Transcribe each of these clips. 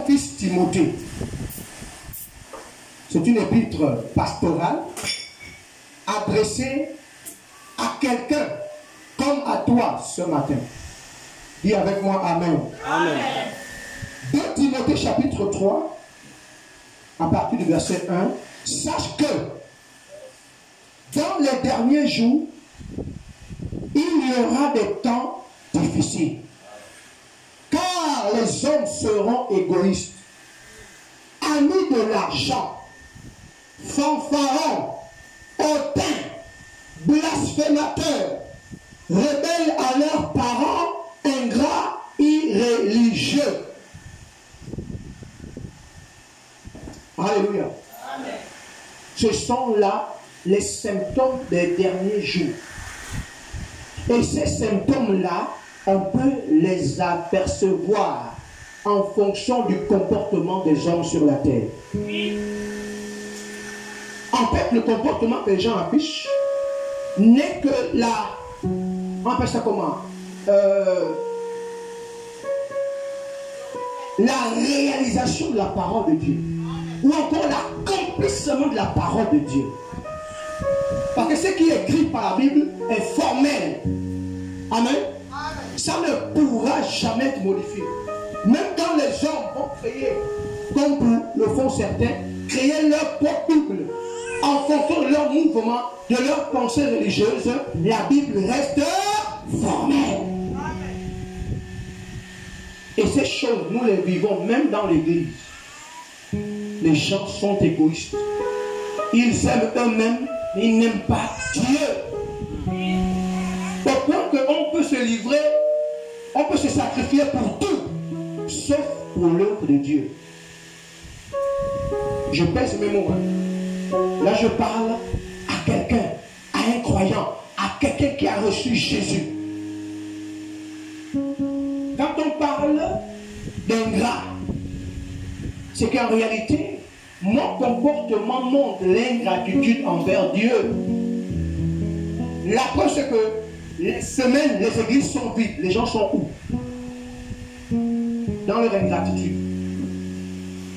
fils Timothée. C'est une épître pastorale adressée à quelqu'un comme à toi ce matin. Dis avec moi Amen. Amen. 2 Timothée chapitre 3, à partir du verset 1. Sache que dans les derniers jours, il y aura des temps difficiles. Car les hommes seront égoïstes, amis de l'argent, fanfarons, hautains, blasphémateurs, rebelles à leurs parents, ingrats, irréligieux. Alléluia. Amen. Ce sont là les symptômes des derniers jours. Et ces symptômes-là, on peut les apercevoir en fonction du comportement des hommes sur la terre. En fait, le comportement que les gens affichent n'est que la... On appelle ça comment? La réalisation de la parole de Dieu. Ou encore l'accomplissement de la parole de Dieu. Parce que ce qui est écrit par la Bible est formel. Amen. Ça ne pourra jamais être modifié. Même quand les hommes vont créer, comme le font certains, créer leur propre Bible en fonction de leur mouvement, de leur pensée religieuse, la Bible reste formelle. Et ces choses, nous les vivons même dans l'église. Les gens sont égoïstes. Ils aiment eux-mêmes, mais ils n'aiment pas Dieu. Au point qu'on peut se livrer, on peut se sacrifier pour tout, sauf pour l'œuvre de Dieu. Je pèse mes mots. Là, je parle à quelqu'un, à un croyant, à quelqu'un qui a reçu Jésus. Quand on parle d'ingrat, c'est qu'en réalité, mon comportement montre l'ingratitude envers Dieu. La preuve, c'est que les semaines, les églises sont vides. Les gens sont où? Dans leur ingratitude.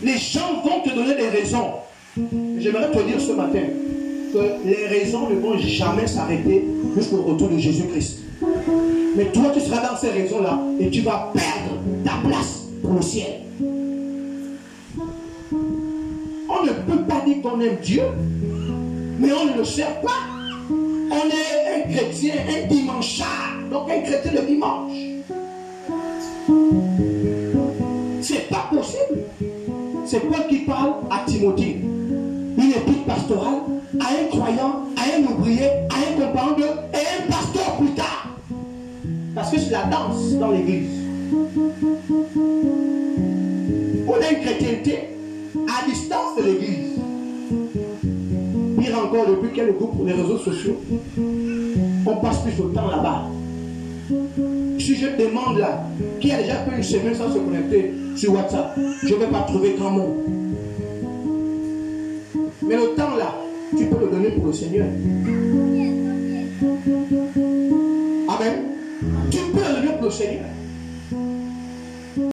Les gens vont te donner des raisons. J'aimerais te dire ce matin que les raisons ne vont jamais s'arrêter jusqu'au retour de Jésus-Christ. Mais toi, tu seras dans ces raisons-là et tu vas perdre ta place pour le ciel. On ne peut pas dire qu'on aime Dieu, mais on ne le sert pas. On est un chrétien, un dimanchard, donc un chrétien le dimanche. C'est pas possible. C'est Paul qui parle à Timothée, une épître pastorale, à un croyant, à un ouvrier, à un compagnon et un pasteur plus tard. Parce que c'est la danse dans l'église. On a une chrétienté à distance de l'église. Pire encore, depuis qu'il y a le groupe pour les réseaux sociaux, on passe plus de temps là-bas. Si je te demande là, qui a déjà fait une semaine sans se connecter sur WhatsApp, je ne vais pas trouver grand monde. Mais le temps là, tu peux le donner pour le Seigneur. Amen. Tu peux le donner pour le Seigneur.